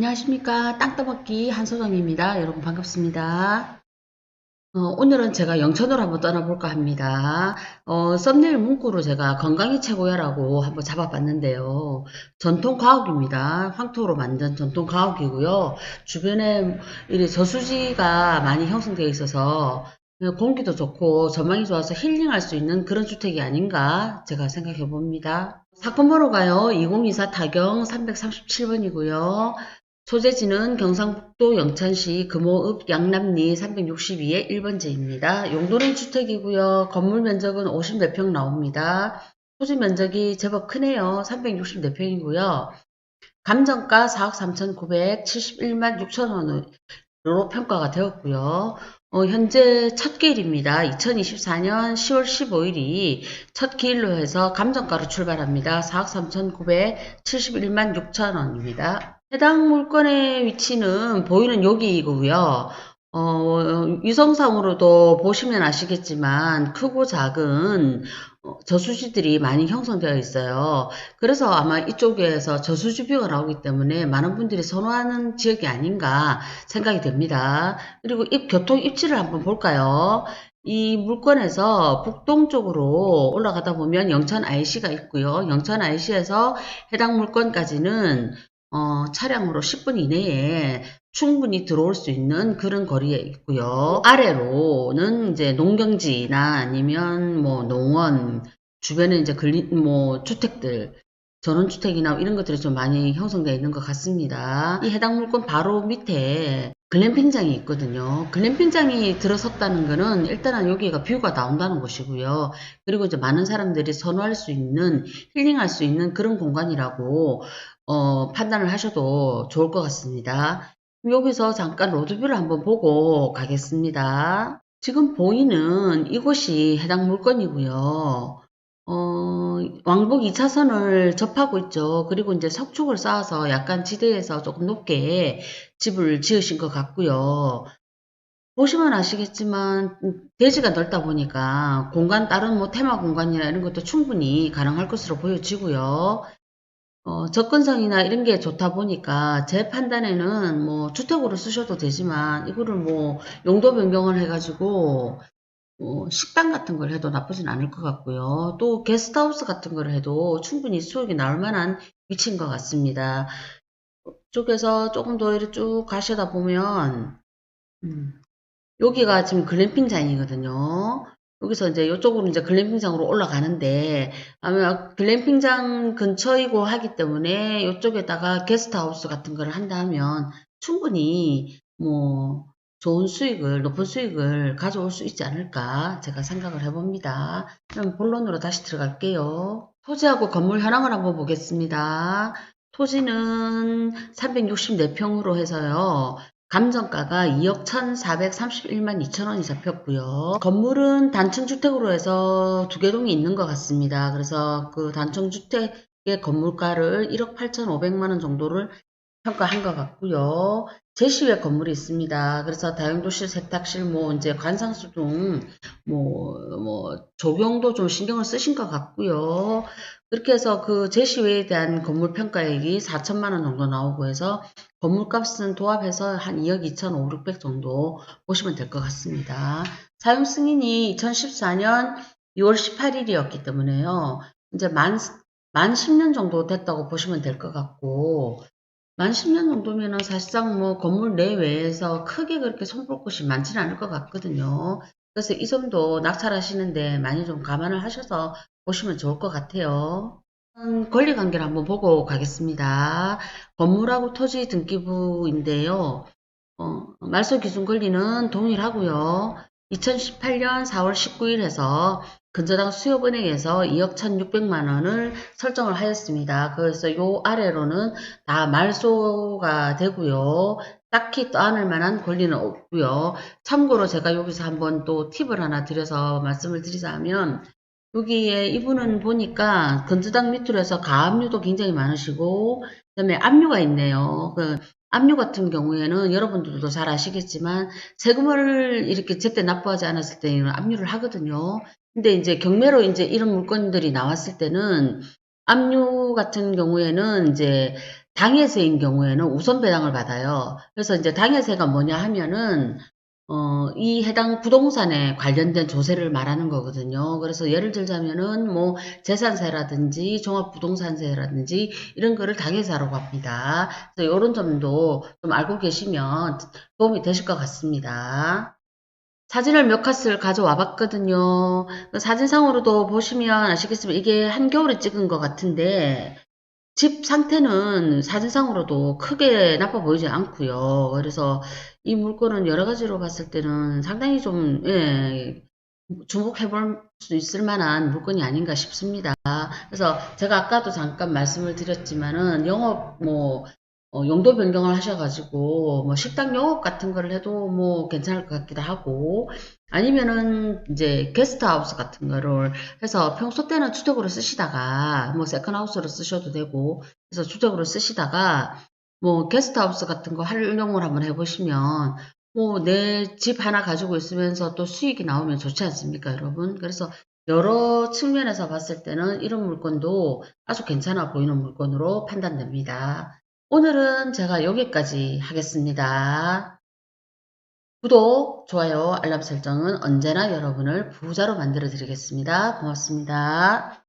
안녕하십니까. 땅따먹기 한소정입니다. 여러분 반갑습니다. 오늘은 제가 영천으로 한번 떠나볼까 합니다. 썸네일 문구로 제가 건강이 최고야라고 한번 잡아봤는데요. 전통가옥입니다. 황토로 만든 전통가옥이고요. 주변에 이 저수지가 많이 형성되어 있어서 공기도 좋고 전망이 좋아서 힐링할 수 있는 그런 주택이 아닌가 제가 생각해 봅니다. 사건 번호가요. 2024 타경 337번이고요. 소재지는 경상북도 영천시 금호읍 양남리 362의 1번지입니다. 용도는 주택이고요. 건물 면적은 54평 나옵니다. 토지 면적이 제법 크네요. 364평이고요. 감정가 4억 3,971만 6천원으로 평가가 되었고요. 현재 첫 기일입니다. 2024년 10월 15일이 첫 기일로 해서 감정가로 출발합니다. 4억 3,971만 6천원입니다. 해당 물건의 위치는 보이는 여기이고요. 위성상으로도 보시면 아시겠지만 크고 작은 저수지들이 많이 형성되어 있어요. 그래서 아마 이쪽에서 저수지뷰가 나오기 때문에 많은 분들이 선호하는 지역이 아닌가 생각이 됩니다. 그리고 교통 입지를 한번 볼까요? 이 물건에서 북동쪽으로 올라가다 보면 영천 IC가 있고요. 영천 IC에서 해당 물건까지는 차량으로 10분 이내에 충분히 들어올 수 있는 그런 거리에 있고요. 아래로는 이제 농경지나 아니면 뭐 농원, 주변에 이제 주택들, 전원주택이나 이런 것들이 좀 많이 형성되어 있는 것 같습니다. 이 해당 물건 바로 밑에 글램핑장이 있거든요. 글램핑장이 들어섰다는 거는 일단은 여기가 뷰가 나온다는 것이고요. 그리고 이제 많은 사람들이 선호할 수 있는, 힐링할 수 있는 그런 공간이라고 판단을 하셔도 좋을 것 같습니다. 여기서 잠깐 로드뷰를 한번 보고 가겠습니다. 지금 보이는 이곳이 해당 물건이고요. 왕복 2차선을 접하고 있죠. 그리고 이제 석축을 쌓아서 약간 지대에서 조금 높게 집을 지으신 것 같고요. 보시면 아시겠지만 대지가 넓다 보니까 다른 뭐 테마 공간이나 이런 것도 충분히 가능할 것으로 보여지고요. 접근성이나 이런 게 좋다 보니까 제 판단에는 뭐 주택으로 쓰셔도 되지만 이거를 뭐 용도 변경을 해가지고 식당 같은 걸 해도 나쁘진 않을 것 같고요. 또 게스트하우스 같은 걸 해도 충분히 수익이 나올 만한 위치인 것 같습니다. 쪽에서 조금 더 이렇게 쭉 가시다 보면 여기가 지금 글램핑장이거든요. 여기서 이제 이쪽으로 이제 글램핑장으로 올라가는데 아마 글램핑장 근처이고 하기 때문에 이쪽에다가 게스트하우스 같은 걸 한다 하면 충분히 뭐 좋은 수익을, 높은 수익을 가져올 수 있지 않을까 제가 생각을 해봅니다. 그럼 본론으로 다시 들어갈게요. 토지하고 건물 현황을 한번 보겠습니다. 토지는 364평으로 해서요. 감정가가 2억 1,431만 2천원이 잡혔고요. 건물은 단층주택으로 해서 두 개 동이 있는 것 같습니다. 그래서 그 단층주택의 건물가를 1억 8,500만원 정도를 평가한 것 같고요. 제시외 건물이 있습니다. 그래서 다용도실, 세탁실, 뭐 이제 관상수 등 조경도 좀 신경을 쓰신 것 같고요. 그렇게 해서 그 제시외에 대한 건물 평가액이 4천만 원 정도 나오고 해서 건물값은 도합해서 한 2억 2,500 정도 보시면 될 것 같습니다. 사용 승인이 2014년 6월 18일이었기 때문에요. 이제 만 10년 정도 됐다고 보시면 될 것 같고 만 10년 정도면은 사실상 뭐 건물 내외에서 크게 그렇게 손볼 곳이 많지는 않을 것 같거든요. 그래서 이 점도 낙찰하시는데 많이 좀 감안을 하셔서 보시면 좋을 것 같아요. 권리관계를 한번 보고 가겠습니다. 건물하고 토지 등기부인데요. 말소 기준 권리는 동일하고요. 2018년 4월 19일 해서 근저당 수협은행에서 2억 1,600만 원을 설정을 하였습니다. 그래서 요 아래로는 다 말소가 되고요. 딱히 떠안을 만한 권리는 없고요. 참고로 제가 여기서 한번 또 팁을 하나 드려서 말씀을 드리자면 여기에 이분은 보니까 건조당 밑으로 해서 가압류도 굉장히 많으시고 그다음에 압류가 있네요. 그 압류 같은 경우에는 여러분들도 잘 아시겠지만 세금을 이렇게 제때 납부하지 않았을 때는 압류를 하거든요. 근데 이제 경매로 이제 이런 물건들이 나왔을 때는 압류 같은 경우에는 이제 당해세인 경우에는 우선 배당을 받아요. 그래서 이제 당해세가 뭐냐 하면은 이 해당 부동산에 관련된 조세를 말하는 거거든요. 그래서 예를 들자면은 뭐 재산세라든지 종합부동산세라든지 이런 거를 당해세라고 합니다. 그래서 이런 점도 좀 알고 계시면 도움이 되실 것 같습니다. 사진을 몇 컷을 가져와 봤거든요. 그 사진상으로도 보시면 아시겠지만 이게 한겨울에 찍은 것 같은데 집 상태는 사진상으로도 크게 나빠 보이지 않고요. 그래서 이 물건은 여러 가지로 봤을 때는 상당히 좀 예, 주목해 볼 수 있을 만한 물건이 아닌가 싶습니다. 그래서 제가 아까도 잠깐 말씀을 드렸지만은 영업 뭐 용도 변경을 하셔가지고 뭐 식당 영업 같은 걸 해도 뭐 괜찮을 것 같기도 하고 아니면은 이제 게스트하우스 같은 거를 해서 평소 때는 주택으로 쓰시다가 뭐 세컨하우스로 쓰셔도 되고 그래서 주택으로 쓰시다가 뭐 게스트하우스 같은 거 활용을 한번 해보시면 뭐 내 집 하나 가지고 있으면서 또 수익이 나오면 좋지 않습니까, 여러분? 그래서 여러 측면에서 봤을 때는 이런 물건도 아주 괜찮아 보이는 물건으로 판단됩니다. 오늘은 제가 여기까지 하겠습니다. 구독, 좋아요, 알람 설정은 언제나 여러분을 부자로 만들어 드리겠습니다. 고맙습니다.